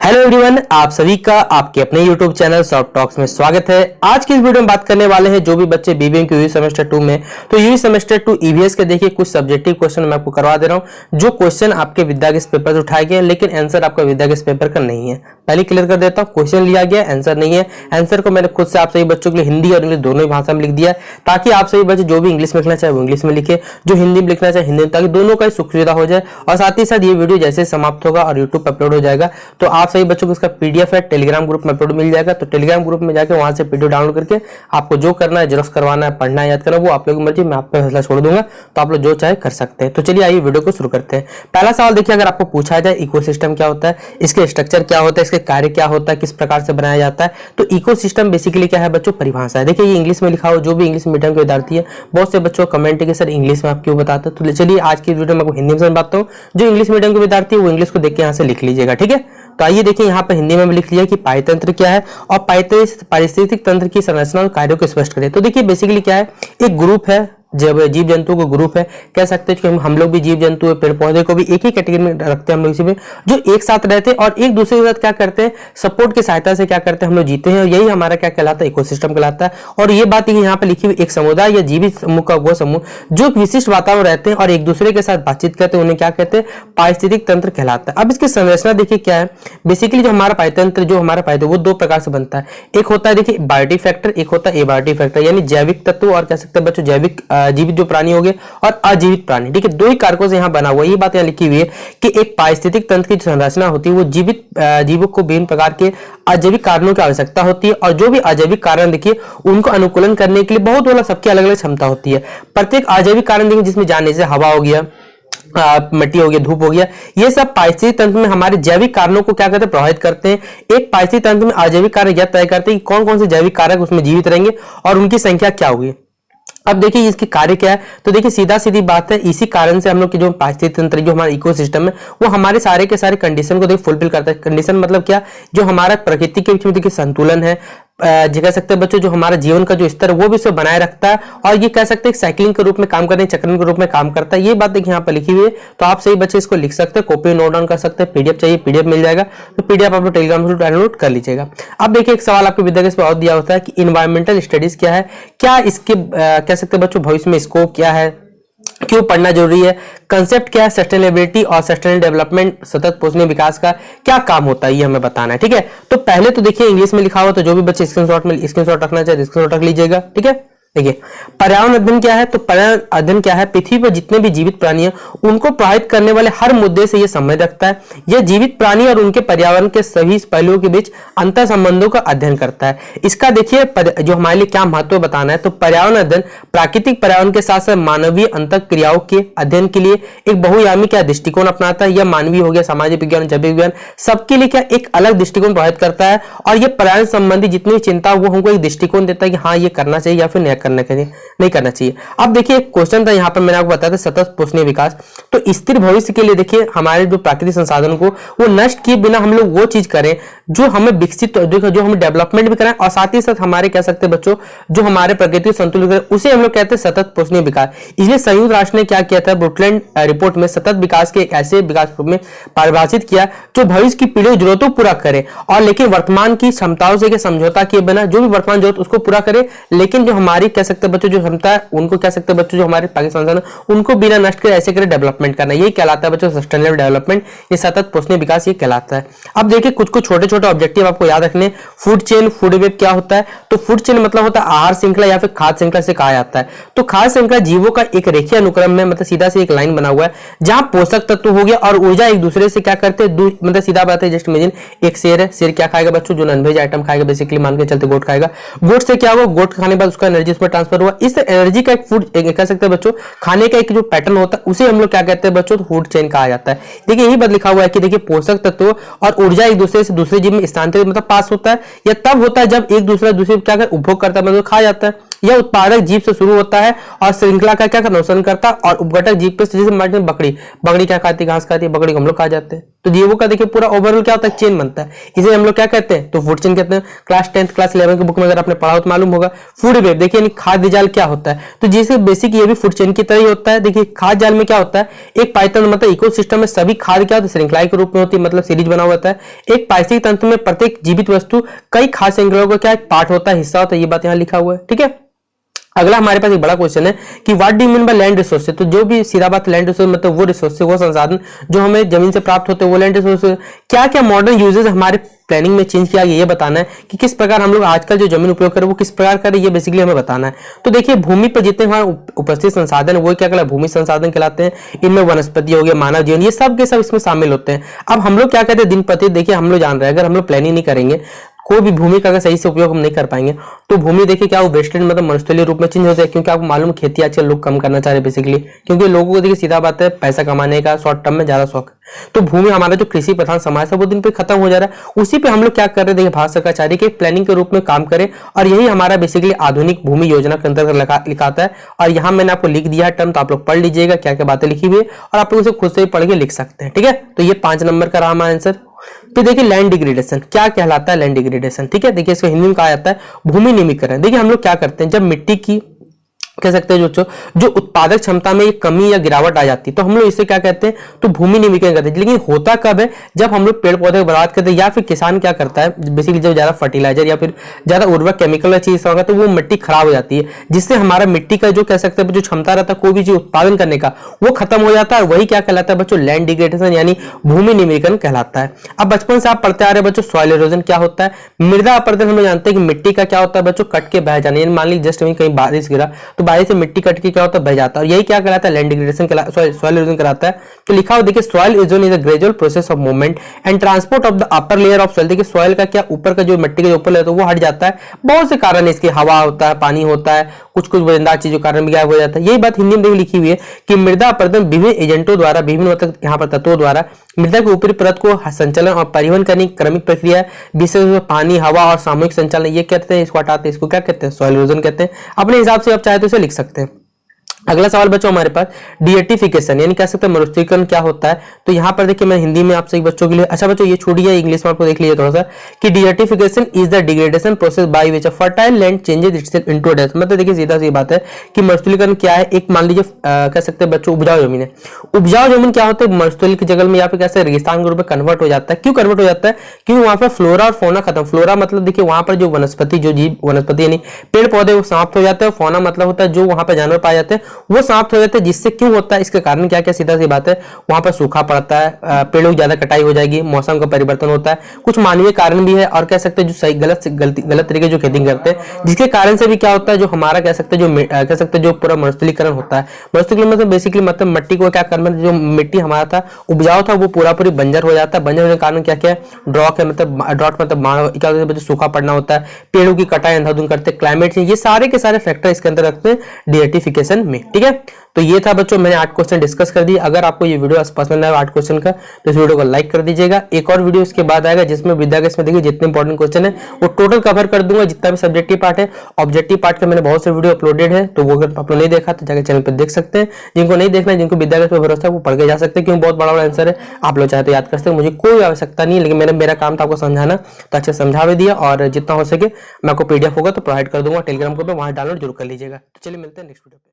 Hello everyone, आप सभी का आपके अपने यूट्यूब चैनल सॉफ्ट टॉक्स में स्वागत है। आज की इस वीडियो में बात करने वाले हैं जो भी बच्चे बीबीएम के यूजी सेमेस्टर 2 में, तो यूजी सेमेस्टर 2 ईवीएस के देखिए कुछ सब्जेक्टिव क्वेश्चन मैं आपको करवा दे रहा हूं। जो क्वेश्चन आपके विद्या के पेपर से उठाए गए लेकिन आंसर आपका विद्या के पेपर का नहीं है। पहले क्लियर कर देता हूँ, क्वेश्चन लिया गया, आंसर नहीं है। आंसर को मैंने खुद से आप सभी बच्चों के लिए हिंदी और इंग्लिश दोनों ही भाषा में लिख दिया है, ताकि आप सभी बच्चे जो भी इंग्लिश में लिखना चाहे वो इंग्लिश में लिखे, जो हिंदी में लिखना चाहे हिंदी में, ताकि दोनों का सुख सुविधा हो जाए। और साथ ही साथ ये वीडियो जैसे समाप्त होगा और यूट्यूब पर अपलोड हो जाएगा तो आप सभी बच्चों को इसका पीडीएफ है टेलीग्राम ग्रुप में अपलोड मिल जाएगा। तो टेलीग्राम ग्रुप में जाकर वहां से पीडीएफ डाउनलोड करके आपको जो करना है, जेरॉक्स करवाना है, पढ़ना है, याद करना, वो आप लोगों की मर्जी, मैं आप पे फैसला छोड़ दूंगा। तो आप लोग जो चाहे कर सकते हैं। तो चलिए आइए वीडियो को शुरू करते हैं। पहला सवाल देखिए, अगर आपको पूछा जाए इकोसिस्टम क्या होता है, इसके स्ट्रक्चर क्या होता है, इसके कार्य क्या होता है, किस प्रकार से बनाया जाता है, तो इकोसिस्टम बेसिकली क्या है बच्चों, परिभाषा है। देखिए ये इंग्लिश में लिखा हो, जो भी इंग्लिश मीडियम के विद्यार्थी है, बहुत से बच्चों कमेंट है कि सर इंग्लिश में आप क्यों बताते हैं। तो चलिए आज की वीडियो में आपको हिंदी में समझाता हूँ। जो इंग्लिश मीडियम के विद्यार्थी है वो इंग्लिश को देख के यहाँ से लिख लीजिएगा, ठीक है। तो आइए देखिए यहाँ पर हिंदी में लिख लिया कि पारितंत्र क्या है और पारिस्थितिक तंत्र की संरचना और कार्यों को स्पष्ट करें। तो देखिए बेसिकली क्या है, एक ग्रुप है, जब जीव जंतुओं का ग्रुप है, कह सकते हैं कि हम लोग भी जीव जंतु है, पेड़ पौधे को भी एक ही कैटेगरी में रखते हैं हम लोग, इसी में जो एक साथ रहते हैं और एक दूसरे के साथ क्या करते हैं, सपोर्ट की सहायता से क्या करते हैं, हम लोग जीते हैं। और यही हमारा क्या कहलाता है, इकोसिस्टम कहलाता है। और ये बात यहाँ पे लिखी हुई, एक समुदाय या जीवित समूह का वो समूह जो एक विशिष्ट वातावरण रहते हैं और एक दूसरे के साथ बातचीत करते हैं, उन्हें क्या कहते हैं, पारिस्थितिक तंत्र कहलाता है। अब इसकी संरचना देखिए क्या है, बेसिकली जो हमारा पारितंत्र, जो हमारा पारितंत्र वो दो प्रकार से बनता है। एक होता है देखिए बायोटिक फैक्टर, एक होता है एबायोटिक फैक्टर, यानी जैविक तत्व और कह सकते हैं बच्चों जैविक जीवित जो प्राणी और अजीवित प्राणी, ठीक है। दो ही कारकों से यहां बना हुआ है। ये बात यहां लिखी हुई है कि एक पारिस्थितिक तंत्र की संरचना होती है वो जीवित जीवों को विभिन्न प्रकार के अजैविक कारणों की आवश्यकता होती है। और जो भी अजैविक कारण देखिए उनको अनुकूलन करने के लिए बहुत वाला सबकी अलग अलग क्षमता होती है। प्रत्येक अजैविक कारण देखिए जिसमें जाने से हवा हो गया, मिट्टी हो गया, धूप हो गया, ये सब पारिस्थितिक तंत्र में हमारे जैविक कारणों को क्या करते हैं, प्रभावित करते हैं। एक पारिस्थितिक तंत्र में अजैविक कारक यह तय करते हैं कि कौन कौन से जैविक कारक उसमें जीवित रहेंगे और उनकी संख्या क्या होगी। अब देखिए इसकी कार्य क्या है, तो देखिए सीधा सीधी बात है, इसी कारण से हम लोग की जो पारिस्थितिक तंत्र, जो हमारा इकोसिस्टम है, वो हमारे सारे के सारे कंडीशन को देखिए फुलफिल करता है। कंडीशन मतलब क्या, जो हमारा प्रकृति के बीच में देखिए संतुलन है, जो कह सकते हैं बच्चों, जो हमारा जीवन का जो स्तर है वो भी उसे बनाए रखता है। और ये कह सकते हैं साइकिलिंग के रूप में काम करने, चक्रण के रूप में काम करता है। ये बात देखिए यहाँ पर लिखी हुई है। तो आप सही बच्चे इसको लिख सकते हैं, कॉपी नोट डाउन कर सकते हैं। पीडीएफ चाहिए पीडीएफ मिल जाएगा, तो पीडीएफ आप लोग टेलीग्राम से डाउनलोड कर लीजिएगा। अब देखिए एक सवाल आपके विद्या के और दिया होता है कि इन्वायरमेंटल स्टडीज क्या है, क्या इसके कह सकते हैं बच्चों भविष्य में स्कोप क्या है, क्यों पढ़ना जरूरी है, कंसेप्ट क्या है, सस्टेनेबिलिटी और सस्टेनेबल डेवलपमेंट, सतत पोषणीय विकास का क्या काम होता है, ये हमें बताना है, ठीक है। तो पहले तो देखिए इंग्लिश में लिखा हुआ, तो जो भी बच्चे स्क्रीनशॉट रखना चाहे स्क्रीनशॉट रख लीजिएगा, ठीक है। देखिए पर्यावरण अध्ययन क्या है, तो पर्यावरण अध्ययन क्या है, पृथ्वी पर जितने भी जीवित प्राणी हैं उनको प्रभावित करने वाले हर मुद्दे से यह संबंध रखता है। यह जीवित प्राणी और उनके पर्यावरण के सभी पहलुओं के बीच अंतर संबंधों का अध्ययन करता है। इसका देखिए जो हमारे लिए क्या महत्व बताना है, तो पर्यावरण अध्ययन प्राकृतिक पर्यावरण के साथ साथ मानवीय अंतर क्रियाओं के अध्ययन के लिए एक बहुआयामी क्या दृष्टिकोण अपनाता है। यह मानवीय हो गया, सामाजिक विज्ञान, जैविक विज्ञान, सबके लिए क्या एक अलग दृष्टिकोण प्रभावित करता है। और यह पर्यावरण संबंधी जितनी भी चिंता वो हमको एक दृष्टिकोण देता है कि हाँ ये करना चाहिए या फिर नहीं करना चाहिए। अब देखिए एक क्वेश्चन था यहाँ पर, मैंने आपको बताया था सतत पोषणीय विकास। तो स्थिर भविष्य के लिए देखिए हमारे जो प्राकृतिक संसाधन को वो नष्ट किए बिना हम लोग वो चीज करें जो हमें विकसित, जो हमें डेवलपमेंट भी कराएं और साथ ही साथ हमारे कह सकते हैं बच्चों जो हमारे प्रकृति संतुलित करें, उसे हम लोग कहते हैं सतत पोषणीय विकास। इसलिए संयुक्त राष्ट्र ने क्या किया था, ब्रुकलैंड रिपोर्ट में सतत विकास के एक ऐसे विकास रूप में परिभाषित किया जो भविष्य की पीढ़ियों की जरूरतों को पूरा करे और लेकिन वर्तमान की क्षमताओं से समझौता किए बिना जो भी वर्तमान जरूरत उसको पूरा करे, लेकिन जो हमारी कह सकते हैं बच्चों जो क्षमता है उनको कह सकते हैं बच्चों जो हमारे पाकिस्तान संसाधन उनको बिना नष्ट करे ऐसे करे डेवलपमेंट करना, यही कहलाता है बच्चों सस्टेनेबल डेवलपमेंट, ये सतत पोषणीय विकास ये कहलाता है। अब देखिए कुछ कुछ छोटे छोटे ऑब्जेक्टिव आपको याद रखने। फूड चेन, फूड वेब क्या होता है, तो फूड चेन मतलब होता है आहार श्रृंखला या फिर खाद्य श्रृंखला से कहा जाता है। तो खाद्य श्रृंखला जीवों का एक रेखीय अनुक्रम में मतलब सीधा से एक लाइन बना हुआ है जहां पोषक तत्व हो गया और ऊर्जा एक दूसरे से क्या करते हैं, मतलब सीधा बात है, जस्ट इमेजिन एक शेर है, शेर क्या खाएगा बच्चों, जो नॉनवेज आइटम खाएगा, बेसिकली मान के चलते गोट खाएगा, गोट से क्या होगा, गोट खाने के बाद उसका एनर्जी उसमें ट्रांसफर हुआ। इस एनर्जी का एक फूड कह सकते हैं बच्चों खाने का एक जो पैटर्न होता है उसे हम लोग क्या कहते हैं बच्चों, फूड चेन कहा जाता है। देखिए यही बात लिखा हुआ है कि देखिए पोषक तत्व और ऊर्जा एक दूसरे से दूसरे जीव में स्थानांतरित मतलब पास होता है या तब होता है जब एक दूसरा दूसरे क्या कर उपभोग करता है, मतलब खा जाता है। यह उत्पादक जीव से शुरू होता है और श्रृंखला का क्या अनुसरण करता है, और उपघटक जीव पे जैसे बकरी क्या खाती है, घास खाती है, बकरी को हम लोग खा जाते हैं। तो जीवों का देखिए पूरा ओवरऑल क्या होता है, चेन बनता है, इसे हम लोग क्या कहते हैं, तो फूड चेन कहते हैं। क्लास 10th क्लास 11 की बुक में अगर आपने पढ़ा हो तो मालूम होगा। फूड वेब देखिए यानी खाद्य जाल क्या होता है, तो जैसे बेसिक ये भी फूड चेन की तरह ही होता है। देखिए खाद्य जाल में क्या होता है, एक पाइथन मतलब इकोसिस्टम में सभी खाद्य क्या होता है, श्रृंखला के रूप में होती है, मतलब सीरीज बना होता है। एक पारिस्थितिक तंत्र में प्रत्येक जीवित वस्तु कई खाद्य श्रृंखलाओं का क्या एक पार्ट होता है, हिस्सा होता है, ये बात यहाँ लिखा हुआ है। ठीक है, अगला हमारे पास एक बड़ा क्वेश्चन है कि what do you mean by land resource. तो जो भी सीधा बात लैंड रिसोर्स मतलब वो रिसोर्स, वो संसाधन जो हमें जमीन से प्राप्त होते हैं, वो लैंड रिसोर्स। क्या क्या मॉडर्न यूजेस हमारे प्लानिंग में चेंज किया गया, ये बताना है कि किस प्रकार हम लोग आजकल जो जमीन उपयोग करें वो किस प्रकार करें, ये बेसिकली हमें बताना है। तो देखिए भूमि पर जितने हमारे उपस्थित संसाधन है वो क्या कहलाते हैं, भूमि संसाधन कहलाते हैं। इनमें वनस्पति हो गया, मानव जीवन, ये सब के सब इसमें शामिल होते हैं। अब हम लोग क्या कहते हैं दिन प्रतिदिन, देखिए हम लोग जान रहे हैं अगर हम लोग प्लानिंग नहीं करेंगे, कोई भी भूमि का अगर सही से उपयोग हम नहीं कर पाएंगे तो भूमि देखिए क्या वो वेस्टेड मतलब मरुस्थलीय रूप में चेंज होता है। क्योंकि आपको मालूम खेती आजकल लोग कम करना चाह रहे हैं बेसिकली, क्योंकि लोगों को देखिए सीधा बात है पैसा कमाने का शॉर्ट टर्म में ज्यादा शौक है। तो भूमि हमारा जो कृषि प्रधान समाज है वो दिन पे खत्म हो जा रहा है। उसी पे हम लोग क्या कर रहे हैं, देखिए भारत सरकार चाह रही है कि प्लानिंग के रूप में काम करे, और यही हमारा बेसिकली आधुनिक भूमि योजना के अंतर्गत लिखाता है। और यहाँ मैंने आपको लिख दिया है टर्म, तो आप लोग पढ़ लीजिएगा क्या क्या बातें लिखी हुई है, और आप लोग उसे खुद से ही पढ़ के लिख सकते हैं। ठीक है, तो ये 5 नंबर का रहा हमारा आंसर। फिर देखिए लैंड डिग्रेडेशन क्या कहलाता है, लैंड डिग्रेडेशन। ठीक है, देखिए इसको हिंदी में कहा जाता है भूमि निमीकरण। देखिए हम लोग क्या करते हैं, जब मिट्टी की कह सकते हैं जो उत्पादक क्षमता में एक कमी या गिरावट आ जाती है तो हम लोग इसे क्या कहते हैं, तो भूमि निमीकरण कहते हैं। लेकिन होता कब है, जब हम लोग पेड़ पौधे को बर्बाद करते हैं, या फिर किसान क्या करता है बेसिकली जब ज्यादा फर्टिलाइजर या फिर ज्यादा उर्वरक केमिकल वाली चीज होगा तो वो मिट्टी खराब हो जाती है, जिससे हमारा मिट्टी का जो कह सकते हैं जो क्षमता रहता है कोई भी चीज उत्पादन करने का वो खत्म हो जाता है। वही क्या कहलाता है बच्चों, लैंड डिग्रेडेशन यानी भूमि निमीकरण कहलाता है। अब बचपन से आप पढ़ते आ रहे बच्चों सॉइल इरोजन क्या होता है, मृदा अपरदन हम जानते हैं कि मिट्टी का क्या होता है बच्चों, कट के बह जाना। मान लीजिए जस्ट कहीं बारिश गिरा तो बारिश से मिट्टी कट क्या होता है, बह जाता है, और यही क्या कहलाता है, लैंड डिग्रेडेशन सॉइल इरोजन कहलाता है। तो लिखा हो देखिए soil erosion is a gradual process of movement and transport of the upper layer of soil. देखिए सॉइल का क्या ऊपर का जो मिट्टी का ऊपर लेयर वो हट जाता है, बहुत से कारण है इसके, हवा होता है, पानी होता है, कुछ वजनदार चीजों के कारण भी गायब हो जाता है। यही बात हिंदी में लिखी हुई है कि मृदा अपरदन विभिन्न एजेंटों द्वारा, विभिन्न मतलब यहाँ पर तत्वों द्वारा मृदा के ऊपरी परत को संचालन और परिवहन करने की क्रमिक प्रक्रिया है। विशेष पानी, हवा और सामूहिक संचालन ये कहते हैं, इसको हटाते हैं, इसको क्या कहते हैं, सॉइल इरोजन कहते हैं। अपने हिसाब से आप चाहे तो इसे लिख सकते हैं। अगला सवाल बच्चों हमारे पास डिएटिफिकेशन यानी कह सकते हैं मरुस्थलीकरण क्या होता है। तो यहाँ पर देखिए मैं हिंदी में आपसे बच्चों के लिए, अच्छा बच्चों ये छूट गया, इंग्लिश में आपको देख लीजिए थोड़ा सा कि desertification is the degradation process by which a fertile land changes itself into death. मतलब देखिए सीधा सी बात है कि मरुस्थलीकरण क्या है, एक मान लीजिए कह सकते हैं बच्चों उपजाऊ जमीन है, उपजाऊ जमीन क्या होता है मरुस्थल की जगह में या फिर कैसे रेगिस्तान के रूप में कन्वर्ट हो जाता है। क्यों कन्वर्ट हो जाता है, क्योंकि वहां पर फ्लोरा और फौना खत्म। फ्लोरा मतलब देखिए वहां पर जो वनस्पति, जो जीव वनस्पति यानी पेड़ पौधे वो समाप्त हो जाते हैं, फौना मतलब होता है जो वहां पर जानवर पाए जाते हैं वो समाप्त हो जाते हैं। जिससे क्यों होता है, इसके कारण क्या क्या सीधा सी बात है, वहां पर सूखा पड़ता है, पेड़ों की ज्यादा कटाई हो जाएगी, मौसम का परिवर्तन होता है, कुछ मानवीय कारण भी है, और कह सकते हैं जो सही गलत तरीके जो खेती करते हैं जिसके कारण से भी क्या होता है, जो हमारा कह सकते हैं कह सकते हैं जो पूरा मरुस्थलीकरण होता है। मरुस्थलीकरण मतलब बेसिकली मतलब मिट्टी को क्या करना, जो मिट्टी हमारा था उपजाऊ था वो पूरा पूरी बंजर हो जाता है। बंजर होने के कारण क्या क्या ड्रॉट है, मतलब ड्रॉट मतलब क्या होता है, सूखा पड़ना होता है, पेड़ों की कटाई अंधाधुंध करते, क्लाइमेट चेंज, ये सारे के सारे फैक्टर इसके अंदर रखते हैं डिएटिफिकेशन में। ठीक है, तो ये था बच्चों मैंने 8 क्वेश्चन डिस्कस कर दिए। अगर आपको ये वीडियो पसंद आया 8 क्वेश्चन का तो इस वीडियो को लाइक कर दीजिएगा। एक और वीडियो इसके बाद आएगा जिसमें विद्यागणित में देखिए जितने इंपॉर्टेंट क्वेश्चन है वो टोटल कवर कर दूंगा, जितना भी सब्जेक्टिव पार्ट है। ऑब्जेक्टिव पार्ट का मैंने बहुत से वीडियो अपलोडेड है, तो वो अगर आप लोग नहीं देखा तो जाकर चैनल पर देख सकते हैं। जिनको नहीं देखना है, जिनको विद्यागणित पर भरोसा है वो पढ़ के जा सकते हैं, क्योंकि बहुत बड़ा आंसर है, आप लोग चाहे तो याद कर सकते हैं, मुझे कोई आवश्यकता नहीं है। लेकिन मेरा काम था आपको समझाना, तो अच्छे समझा भी दिया, और जितना हो सके मैं आपको PDF होगा तो प्रोवाइड कर दूंगा टेलीग्राम ग्रुप में, वहां डाउनलोड जरूर कर लीजिएगा। तो चलिए मिलते हैं नेक्स्ट वीडियो पे।